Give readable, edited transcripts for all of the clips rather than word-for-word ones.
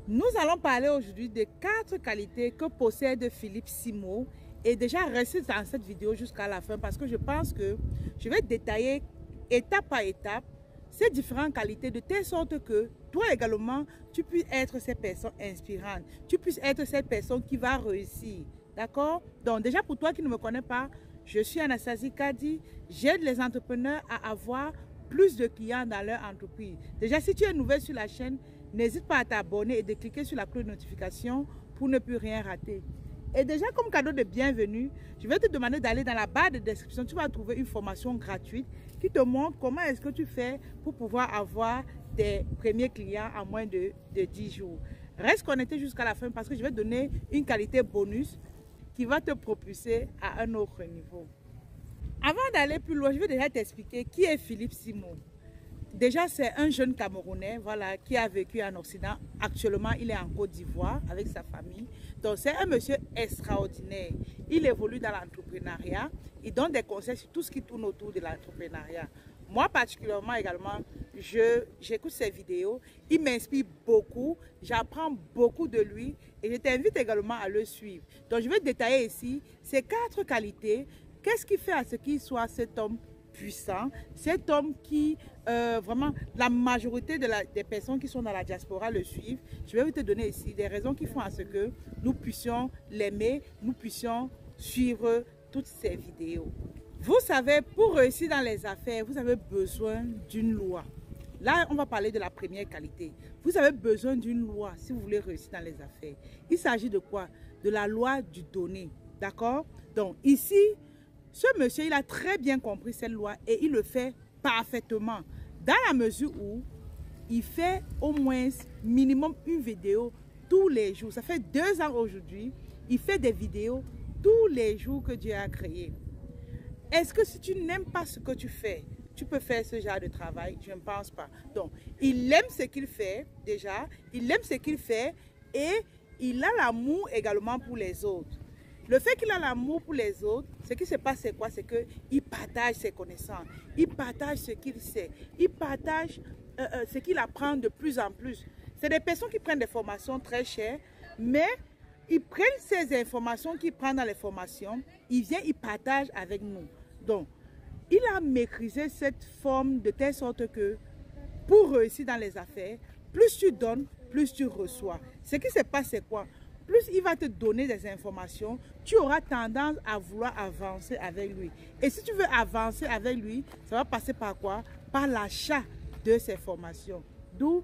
Nous allons parler aujourd'hui des 4 qualités que possède Philippe Simo. Et déjà, restez dans cette vidéo jusqu'à la fin parce que je pense que je vais détailler étape par étape ces différentes qualités de telle sorte que toi également, tu puisses être cette personne inspirante. Tu puisses être cette personne qui va réussir. D'accord? Donc déjà, pour toi qui ne me connais pas, je suis Anastasie Kadi. J'aide les entrepreneurs à avoir plus de clients dans leur entreprise. Déjà, si tu es nouvelle sur la chaîne, n'hésite pas à t'abonner et de cliquer sur la cloche de notification pour ne plus rien rater. Et déjà, comme cadeau de bienvenue, je vais te demander d'aller dans la barre de description. Tu vas trouver une formation gratuite qui te montre comment est-ce que tu fais pour pouvoir avoir tes premiers clients en moins de 10 jours. Reste connecté jusqu'à la fin parce que je vais te donner une qualité bonus qui va te propulser à un autre niveau. Avant d'aller plus loin, je vais déjà t'expliquer qui est Philippe Simo. Déjà, c'est un jeune Camerounais voilà, qui a vécu en Occident. Actuellement, il est en Côte d'Ivoire avec sa famille. Donc, c'est un monsieur extraordinaire. Il évolue dans l'entrepreneuriat. Il donne des conseils sur tout ce qui tourne autour de l'entrepreneuriat. Moi, particulièrement également, j'écoute ses vidéos. Il m'inspire beaucoup. J'apprends beaucoup de lui. Et je t'invite également à le suivre. Donc, je vais détailler ici ces 4 qualités. Qu'est-ce qui fait à ce qu'il soit cet homme puissant, cet homme qui, vraiment, la majorité des personnes qui sont dans la diaspora le suivent. Je vais te donner ici des raisons qui font à ce que nous puissions l'aimer, nous puissions suivre toutes ces vidéos. Vous savez, pour réussir dans les affaires, vous avez besoin d'une loi. Là, on va parler de la première qualité. Vous avez besoin d'une loi si vous voulez réussir dans les affaires. Il s'agit de quoi? De la loi du donner. D'accord? Donc, ici, ce monsieur, il a très bien compris cette loi et il le fait parfaitement. Dans la mesure où il fait au moins minimum une vidéo tous les jours. Ça fait 2 ans aujourd'hui. Il fait des vidéos tous les jours que Dieu a créé. Est-ce que si tu n'aimes pas ce que tu fais, tu peux faire ce genre de travail? Je ne pense pas. Donc, il aime ce qu'il fait déjà. Il aime ce qu'il fait et il a l'amour également pour les autres. Le fait qu'il a l'amour pour les autres, ce qui se passe, c'est quoi? C'est qu'il partage ses connaissances, il partage ce qu'il sait, il partage ce qu'il apprend de plus en plus. C'est des personnes qui prennent des formations très chères, mais ils prennent ces informations qu'ils prennent dans les formations, ils viennent, ils partagent avec nous. Donc, il a maîtrisé cette forme de telle sorte que pour réussir dans les affaires, plus tu donnes, plus tu reçois. Ce qui se passe, c'est quoi? Plus il va te donner des informations, tu auras tendance à vouloir avancer avec lui. Et si tu veux avancer avec lui, ça va passer par quoi? Par l'achat de ces formations. D'où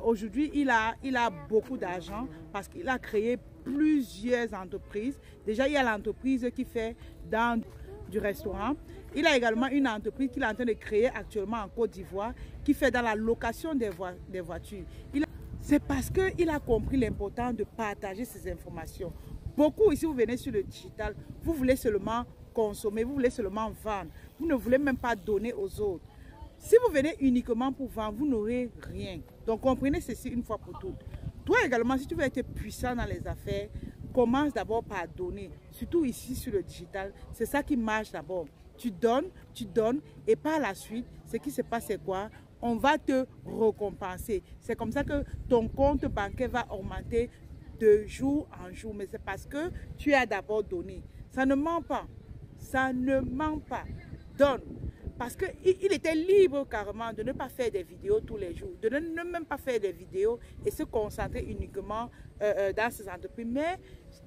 aujourd'hui, il a beaucoup d'argent parce qu'il a créé plusieurs entreprises. Déjà, il y a l'entreprise qui fait dans du restaurant. Il a également une entreprise qu'il est en train de créer actuellement en Côte d'Ivoire qui fait dans la location des voitures. C'est parce qu'il a compris l'importance de partager ces informations. Beaucoup ici, vous venez sur le digital, vous voulez seulement consommer, vous voulez seulement vendre. Vous ne voulez même pas donner aux autres. Si vous venez uniquement pour vendre, vous n'aurez rien. Donc comprenez ceci une fois pour toutes. Toi également, si tu veux être puissant dans les affaires, commence d'abord par donner. Surtout ici sur le digital, c'est ça qui marche d'abord. Tu donnes et par la suite, ce qui se passe c'est quoi? On va te récompenser. C'est comme ça que ton compte bancaire va augmenter de jour en jour. Mais c'est parce que tu as d'abord donné. Ça ne ment pas. Ça ne ment pas. Donne. Parce qu'il était libre carrément de ne pas faire des vidéos tous les jours. De ne même pas faire des vidéos et se concentrer uniquement dans ses entreprises. Mais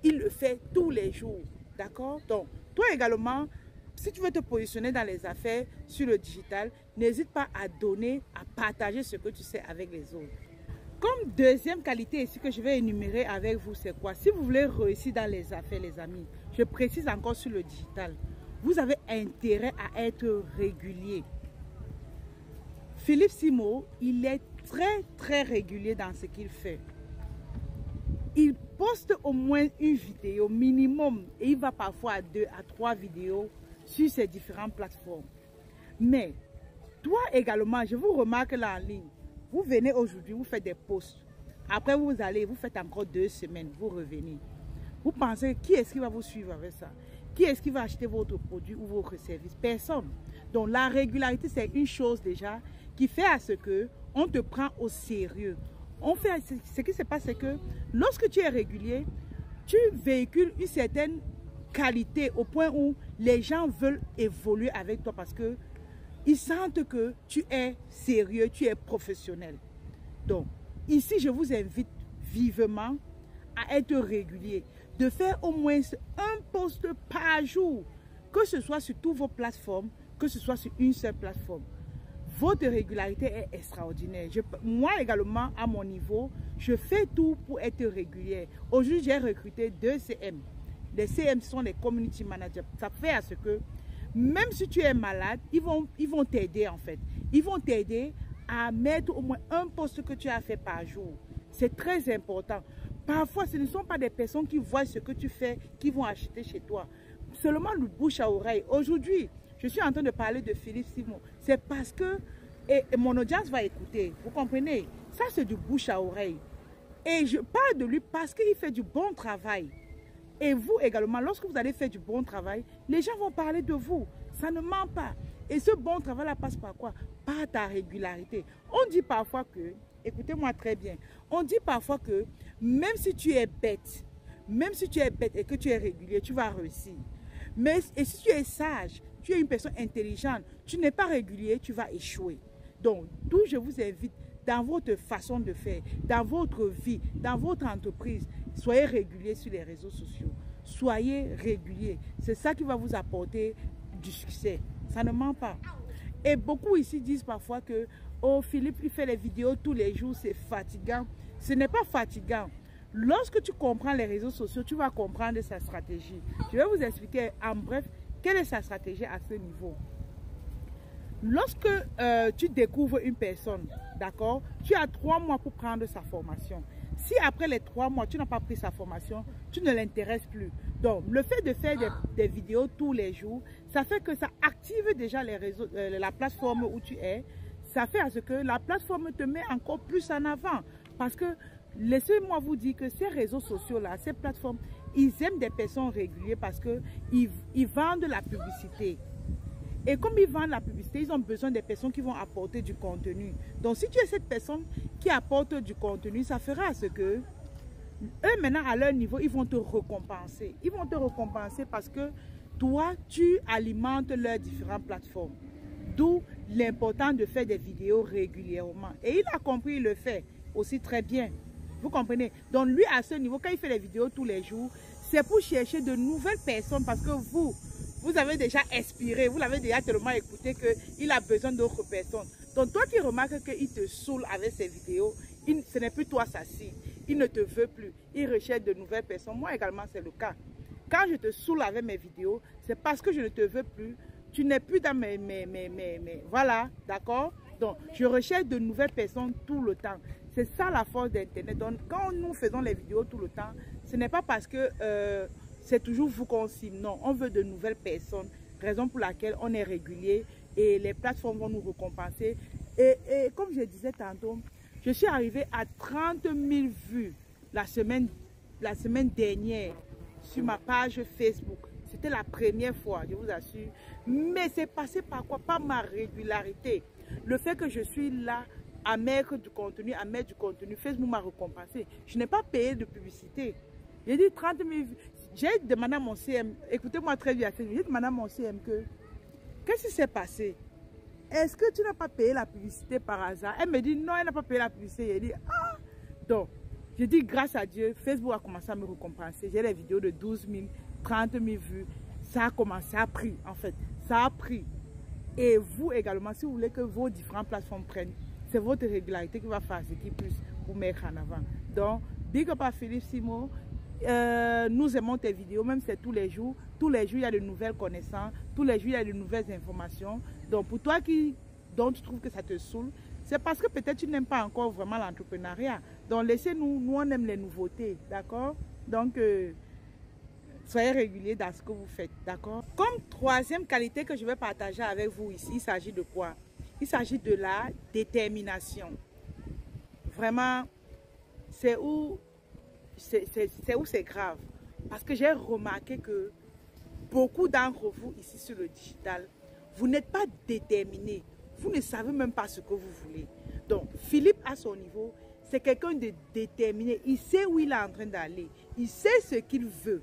il le fait tous les jours. D'accord? Donc, toi également, si tu veux te positionner dans les affaires sur le digital, n'hésite pas à donner, à partager ce que tu sais avec les autres. Comme deuxième qualité ici que je vais énumérer avec vous, c'est quoi? Si vous voulez réussir dans les affaires, les amis, je précise encore sur le digital, vous avez intérêt à être régulier. Philippe Simo, il est très régulier dans ce qu'il fait. Il poste au moins une vidéo minimum et il va parfois à 2 à 3 vidéos sur ces différentes plateformes. Mais toi également, je vous remarque là en ligne, vous venez aujourd'hui, vous faites des posts. Après vous allez, vous faites encore 2 semaines, vous revenez. Vous pensez, qui est-ce qui va vous suivre avec ça? Qui est-ce qui va acheter votre produit ou votre service? Personne. Donc la régularité, c'est une chose déjà qui fait à ce que on te prend au sérieux. ce qui se passe, c'est que lorsque tu es régulier, tu véhicules une certaine qualité au point où les gens veulent évoluer avec toi parce que ils sentent que tu es sérieux, tu es professionnel. Donc, ici, je vous invite vivement à être régulier, de faire au moins un post par jour, que ce soit sur toutes vos plateformes, que ce soit sur une seule plateforme. Votre régularité est extraordinaire. Moi également, à mon niveau, je fais tout pour être régulier. Aujourd'hui, j'ai recruté 2 CM. Les CM sont les community managers. Ça fait à ce que, même si tu es malade, ils vont t'aider en fait. Ils vont t'aider à mettre au moins un post que tu as fait par jour. C'est très important. Parfois, ce ne sont pas des personnes qui voient ce que tu fais, qui vont acheter chez toi. Seulement le bouche à oreille. Aujourd'hui, je suis en train de parler de Philippe Simon. C'est parce que et mon audience va écouter. Vous comprenez? Ça, c'est du bouche à oreille. Et je parle de lui parce qu'il fait du bon travail. Et vous également, lorsque vous allez faire du bon travail, les gens vont parler de vous. Ça ne ment pas. Et ce bon travail-là passe par quoi? Par ta régularité. On dit parfois que, écoutez-moi très bien, on dit parfois que même si tu es bête, et que tu es régulier, tu vas réussir. Et si tu es sage, tu es une personne intelligente, tu n'es pas régulier, tu vas échouer. Donc, d'où je vous invite, dans votre façon de faire, dans votre vie, dans votre entreprise, soyez régulier sur les réseaux sociaux. Soyez régulier. C'est ça qui va vous apporter du succès. Ça ne ment pas. Et beaucoup ici disent parfois que oh, Philippe, il fait les vidéos tous les jours, c'est fatigant. Ce n'est pas fatigant. Lorsque tu comprends les réseaux sociaux, tu vas comprendre sa stratégie. Je vais vous expliquer en bref quelle est sa stratégie à ce niveau. Lorsque tu découvres une personne, d'accord, tu as 3 mois pour prendre sa formation. Si après les 3 mois, tu n'as pas pris sa formation, tu ne l'intéresses plus. Donc, le fait de faire des vidéos tous les jours, ça fait que ça active déjà les réseaux, la plateforme où tu es. Ça fait à ce que la plateforme te met encore plus en avant. Parce que, laissez-moi vous dire que ces réseaux sociaux-là, ces plateformes, ils aiment des personnes régulières parce qu'ils vendent la publicité. Et comme ils vendent la publicité, ils ont besoin des personnes qui vont apporter du contenu. Donc, si tu es cette personne qui apporte du contenu, ça fera ce que eux, maintenant, à leur niveau, ils vont te récompenser. Ils vont te récompenser parce que toi, tu alimentes leurs différentes plateformes. D'où l'important de faire des vidéos régulièrement. Et il a compris, il le fait aussi très bien. Vous comprenez? Donc, lui, à ce niveau, quand il fait des vidéos tous les jours, c'est pour chercher de nouvelles personnes parce que vous avez déjà inspiré, vous l'avez déjà tellement écouté qu'il a besoin d'autres personnes. Donc toi qui remarques qu'il te saoule avec ses vidéos, ce n'est plus toi sa cible. Il ne te veut plus. Il recherche de nouvelles personnes. Moi également, c'est le cas. Quand je te saoule avec mes vidéos, c'est parce que je ne te veux plus. Tu n'es plus dans voilà, d'accord? Donc, je recherche de nouvelles personnes tout le temps. C'est ça la force d'Internet. Donc, quand nous faisons les vidéos tout le temps, ce n'est pas parce que c'est toujours vous qu'on cible. Non, on veut de nouvelles personnes. Raison pour laquelle on est régulier et les plateformes vont nous récompenser. Et comme je disais tantôt, je suis arrivée à 30 000 vues la semaine dernière sur ma page Facebook. C'était la première fois, je vous assure. Mais c'est passé par quoi? Par ma régularité. Le fait que je suis là à mettre du contenu, Facebook m'a récompensé. Je n'ai pas payé de publicité. J'ai dit 30 000 vues. J'ai demandé à mon CM, écoutez-moi très bien, j'ai demandé à mon CM que, qu'est-ce qui s'est passé? Est-ce que tu n'as pas payé la publicité par hasard? Elle me dit, non, elle n'a pas payé la publicité. J'ai dit, ah! Donc, j'ai dit, grâce à Dieu, Facebook a commencé à me récompenser. J'ai les vidéos de 12 000, 30 000 vues. Ça a commencé à pris, en fait. Ça a pris. Et vous également, si vous voulez que vos différentes plateformes prennent, c'est votre régularité qui va faire ce qui puisse vous mettre en avant. Donc, big up à Philippe Simon. Nous aimons tes vidéos, même si c'est tous les jours. Tous les jours, il y a de nouvelles connaissances. Tous les jours, il y a de nouvelles informations. Donc, pour toi dont tu trouves que ça te saoule, c'est parce que peut-être tu n'aimes pas encore vraiment l'entrepreneuriat. Donc, laissez-nous, nous, on aime les nouveautés, d'accord? Donc, soyez réguliers dans ce que vous faites, d'accord? Comme troisième qualité que je vais partager avec vous ici, il s'agit de quoi? Il s'agit de la détermination. Vraiment, c'est où c'est grave. Parce que j'ai remarqué que beaucoup d'entre vous ici sur le digital, vous n'êtes pas déterminés. Vous ne savez même pas ce que vous voulez. Donc, Philippe, à son niveau, C'est quelqu'un de déterminé. Il sait où il est en train d'aller. Il sait ce qu'il veut.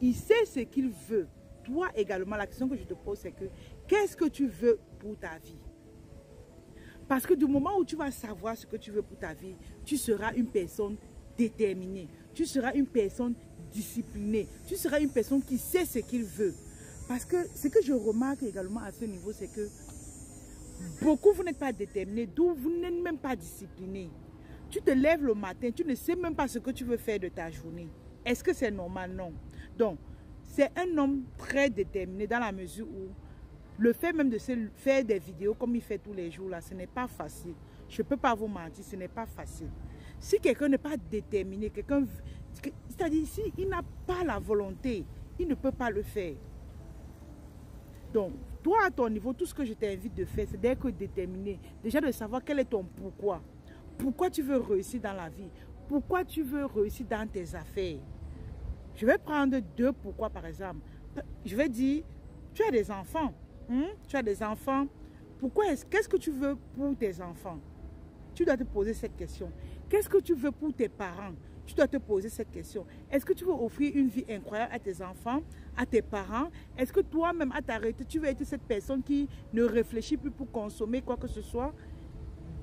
Il sait ce qu'il veut. Toi également, la question que je te pose, c'est que qu'est-ce que tu veux pour ta vie? Parce que du moment où tu vas savoir ce que tu veux pour ta vie, tu seras une personne déterminée. Tu seras une personne disciplinée. Tu seras une personne qui sait ce qu'il veut. Parce que ce que je remarque également à ce niveau, c'est que beaucoup, vous n'êtes pas déterminés, d'où vous n'êtes même pas disciplinés. Tu te lèves le matin, tu ne sais même pas ce que tu veux faire de ta journée. Est-ce que c'est normal? Non. Donc, c'est un homme très déterminé dans la mesure où le fait même de faire des vidéos comme il fait tous les jours, là, ce n'est pas facile. Je ne peux pas vous mentir, ce n'est pas facile. Si quelqu'un n'est pas déterminé, c'est-à-dire s'il n'a pas la volonté, il ne peut pas le faire. Donc, toi, à ton niveau, tout ce que je t'invite de faire, c'est d'être déterminé. Déjà de savoir quel est ton pourquoi. Pourquoi tu veux réussir dans la vie? Pourquoi tu veux réussir dans tes affaires? Je vais prendre 2 pourquoi, par exemple. Je vais dire, tu as des enfants. Tu as des enfants. Qu'est-ce que tu veux pour tes enfants? Tu dois te poser cette question. Qu'est-ce que tu veux pour tes parents? Tu dois te poser cette question. Est-ce que tu veux offrir une vie incroyable à tes enfants, à tes parents? Est-ce que toi-même, à t'arrêter, tu veux être cette personne qui ne réfléchit plus pour consommer quoi que ce soit?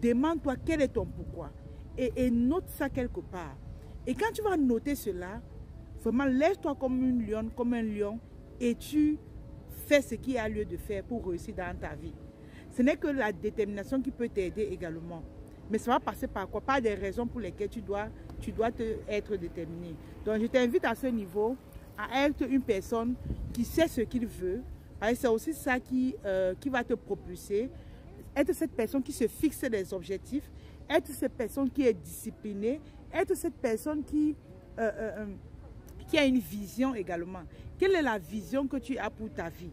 Demande-toi quel est ton pourquoi. Et note ça quelque part. Et quand tu vas noter cela, vraiment lève-toi comme une lionne, comme un lion, et tu fais ce qu'il y a lieu de faire pour réussir dans ta vie. Ce n'est que la détermination qui peut t'aider également. Mais ça va passer par quoi? Par des raisons pour lesquelles tu dois être déterminé. Donc, je t'invite à ce niveau à être une personne qui sait ce qu'il veut. C'est aussi ça qui va te propulser. Être cette personne qui se fixe des objectifs. Être cette personne qui est disciplinée. Être cette personne qui a une vision également. Quelle est la vision que tu as pour ta vie?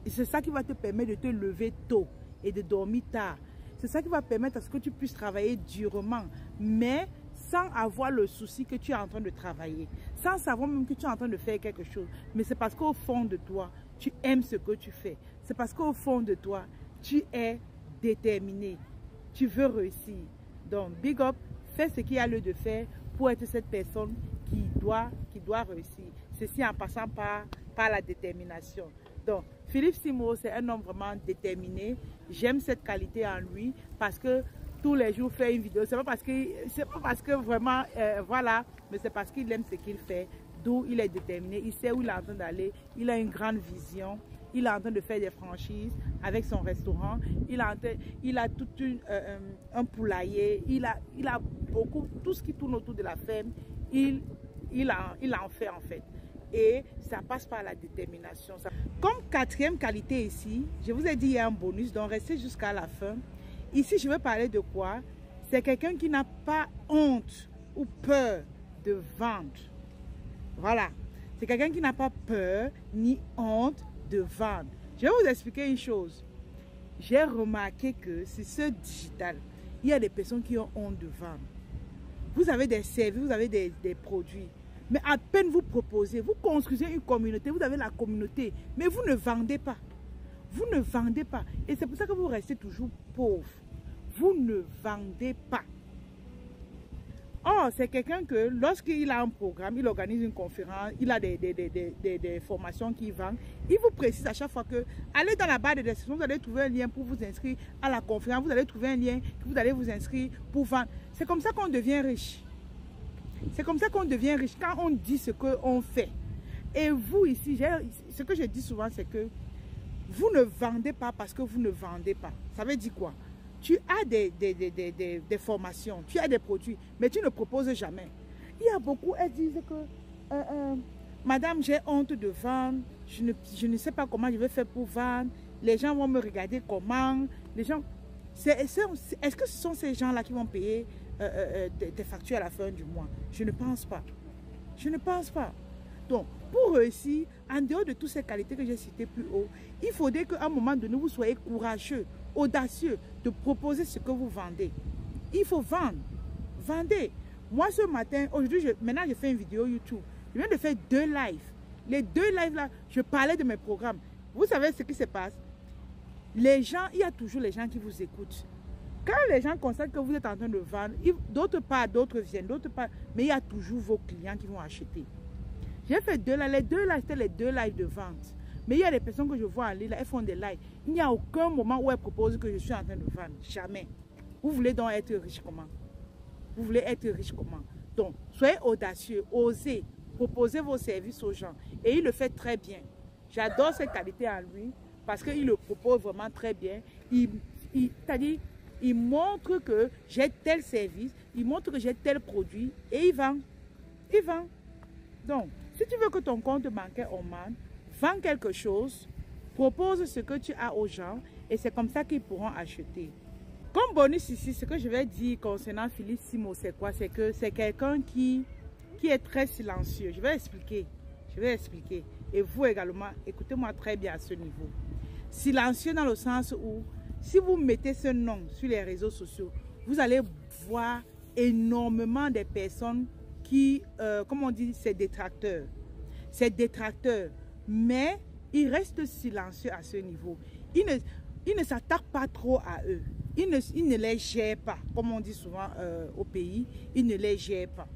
Et c'est ça qui va te permettre de te lever tôt et de dormir tard. C'est ça qui va permettre à ce que tu puisses travailler durement, mais sans avoir le souci que tu es en train de travailler, sans savoir même que tu es en train de faire quelque chose. Mais c'est parce qu'au fond de toi, tu aimes ce que tu fais. C'est parce qu'au fond de toi, tu es déterminé. Tu veux réussir. Donc, big up, fais ce qu'il y a lieu de faire pour être cette personne qui doit réussir. Ceci en passant par la détermination. Donc, Philippe Simo, c'est un homme vraiment déterminé. J'aime cette qualité en lui parce que tous les jours faire une vidéo, c'est pas parce que vraiment, voilà, mais c'est parce qu'il aime ce qu'il fait. D'où il est déterminé, il sait où il est en train d'aller, il a une grande vision, il est en train de faire des franchises avec son restaurant, il a tout un poulailler, il a beaucoup, tout ce qui tourne autour de la ferme, il en fait en fait. Et ça passe par la détermination. Comme 4e qualité ici, je vous ai dit il y a un bonus, donc restez jusqu'à la fin. Ici, je vais parler de quoi? C'est quelqu'un qui n'a pas honte ou peur de vendre. Voilà. C'est quelqu'un qui n'a pas peur ni honte de vendre. Je vais vous expliquer une chose. J'ai remarqué que sur ce digital, il y a des personnes qui ont honte de vendre. Vous avez des services, vous avez des produits. Mais à peine vous proposez, vous construisez une communauté, vous avez la communauté, mais vous ne vendez pas. Vous ne vendez pas. Et c'est pour ça que vous restez toujours pauvre. Vous ne vendez pas. Or, c'est quelqu'un que lorsqu'il a un programme, il organise une conférence, il a des formations qu'il vend, il vous précise à chaque fois que allez dans la barre de description, vous allez trouver un lien pour vous inscrire à la conférence, vous allez trouver un lien, vous allez vous inscrire pour vendre. C'est comme ça qu'on devient riche. C'est comme ça qu'on devient riche, quand on dit ce qu'on fait. Et vous ici, ce que je dis souvent, c'est que vous ne vendez pas parce que vous ne vendez pas. Ça veut dire quoi? Tu as des formations, tu as des produits, mais tu ne proposes jamais. Il y a beaucoup, elles disent que madame, j'ai honte de vendre, je ne sais pas comment je vais faire pour vendre, les gens vont me regarder comment, les gens... Est-ce que ce sont ces gens-là qui vont payer des factures à la fin du mois? Je ne pense pas. Je ne pense pas. Donc, pour réussir, en dehors de toutes ces qualités que j'ai citées plus haut, il faudrait qu'à un moment donné, vous soyez courageux, audacieux de proposer ce que vous vendez. Il faut vendre. Vendez. Moi, ce matin, aujourd'hui, maintenant, je fais une vidéo YouTube. Je viens de faire 2 lives. Les 2 lives-là, je parlais de mes programmes. Vous savez ce qui se passe? Les gens, il y a toujours les gens qui vous écoutent. Quand les gens constatent que vous êtes en train de vendre, d'autres part, d'autres viennent, d'autres part, mais il y a toujours vos clients qui vont acheter. J'ai fait 2 lives. Les 2 lives, c'était les 2 lives de vente. Mais il y a des personnes que je vois en ligne, là, elles font des lives. Il n'y a aucun moment où elles proposent que je suis en train de vendre. Jamais. Vous voulez donc être riche comment? Vous voulez être riche comment? Donc, soyez audacieux, osez, proposez vos services aux gens. Et il le fait très bien. J'adore cette qualité en lui parce qu'il le propose vraiment très bien. C'est-à-dire, il montre que j'ai tel service, il montre que j'ai tel produit et il vend. Il vend. Donc, si tu veux que ton compte bancaire augmente, vends quelque chose, propose ce que tu as aux gens et c'est comme ça qu'ils pourront acheter. Comme bonus ici, ce que je vais dire concernant Philippe Simo, c'est quoi? C'est que c'est quelqu'un qui est très silencieux. Je vais expliquer. Je vais expliquer. Et vous également, écoutez-moi très bien à ce niveau. Silencieux dans le sens où, si vous mettez ce nom sur les réseaux sociaux, vous allez voir énormément de personnes qui, comme on dit, c'est détracteurs. C'est détracteurs. Mais il reste silencieux à ce niveau. Il ne s'attaque pas trop à eux. Il ne les gère pas, comme on dit souvent au pays. Il ne les gère pas.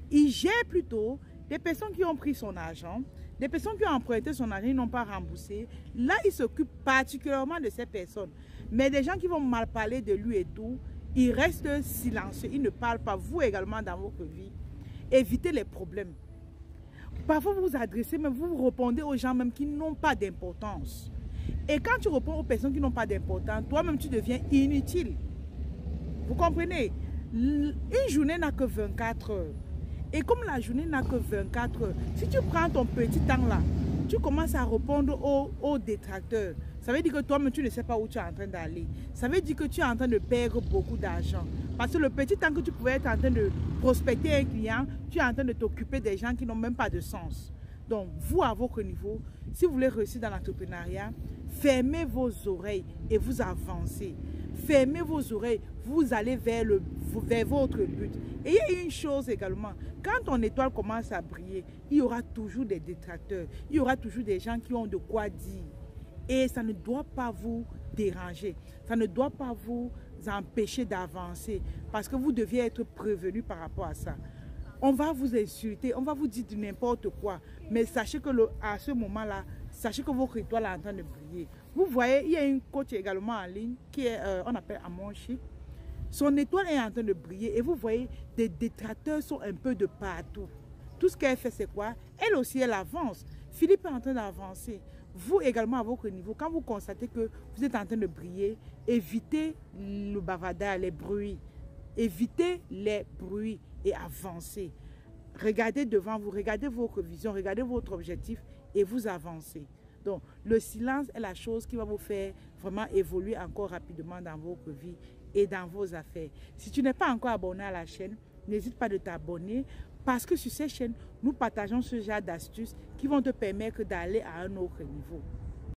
Il gère plutôt des personnes qui ont pris son argent, des personnes qui ont emprunté son argent, ils n'ont pas remboursé. Là, il s'occupe particulièrement de ces personnes. Mais des gens qui vont mal parler de lui et tout, il reste silencieux. Il ne parle pas. Vous également dans votre vie, évitez les problèmes. Parfois, vous vous adressez, mais vous répondez aux gens même qui n'ont pas d'importance. Et quand tu réponds aux personnes qui n'ont pas d'importance, toi-même, tu deviens inutile. Vous comprenez? Une journée n'a que 24 heures. Et comme la journée n'a que 24 heures, si tu prends ton petit temps là, tu commences à répondre aux détracteurs. Ça veut dire que toi-même, tu ne sais pas où tu es en train d'aller. Ça veut dire que tu es en train de perdre beaucoup d'argent. Parce que le petit temps que tu pouvais être en train de prospecter un client, tu es en train de t'occuper des gens qui n'ont même pas de sens. Donc, vous, à votre niveau, si vous voulez réussir dans l'entrepreneuriat, fermez vos oreilles et vous avancez. Fermez vos oreilles, vous allez vers votre but. Et il y a une chose également, quand ton étoile commence à briller, il y aura toujours des détracteurs. Il y aura toujours des gens qui ont de quoi dire. Et ça ne doit pas vous déranger. Ça ne doit pas vous empêcher d'avancer. Parce que vous deviez être prévenu par rapport à ça. On va vous insulter, on va vous dire de n'importe quoi. Mais sachez que à ce moment-là, sachez que votre étoile est en train de briller. Vous voyez, il y a une coach également en ligne qui est, on appelle Amon Chic. Son étoile est en train de briller et vous voyez, des détracteurs sont un peu de partout. Tout ce qu'elle fait, c'est quoi? Elle aussi, elle avance. Philippe est en train d'avancer. Vous également, à votre niveau, quand vous constatez que vous êtes en train de briller, évitez le bavardage, les bruits. Évitez les bruits et avancez. Regardez devant vous, regardez votre vision, regardez votre objectif et vous avancez. Donc, le silence est la chose qui va vous faire vraiment évoluer encore rapidement dans votre vie et dans vos affaires. Si tu n'es pas encore abonné à la chaîne, n'hésite pas de t'abonner parce que sur cette chaîne, nous partageons ce genre d'astuces qui vont te permettre d'aller à un autre niveau.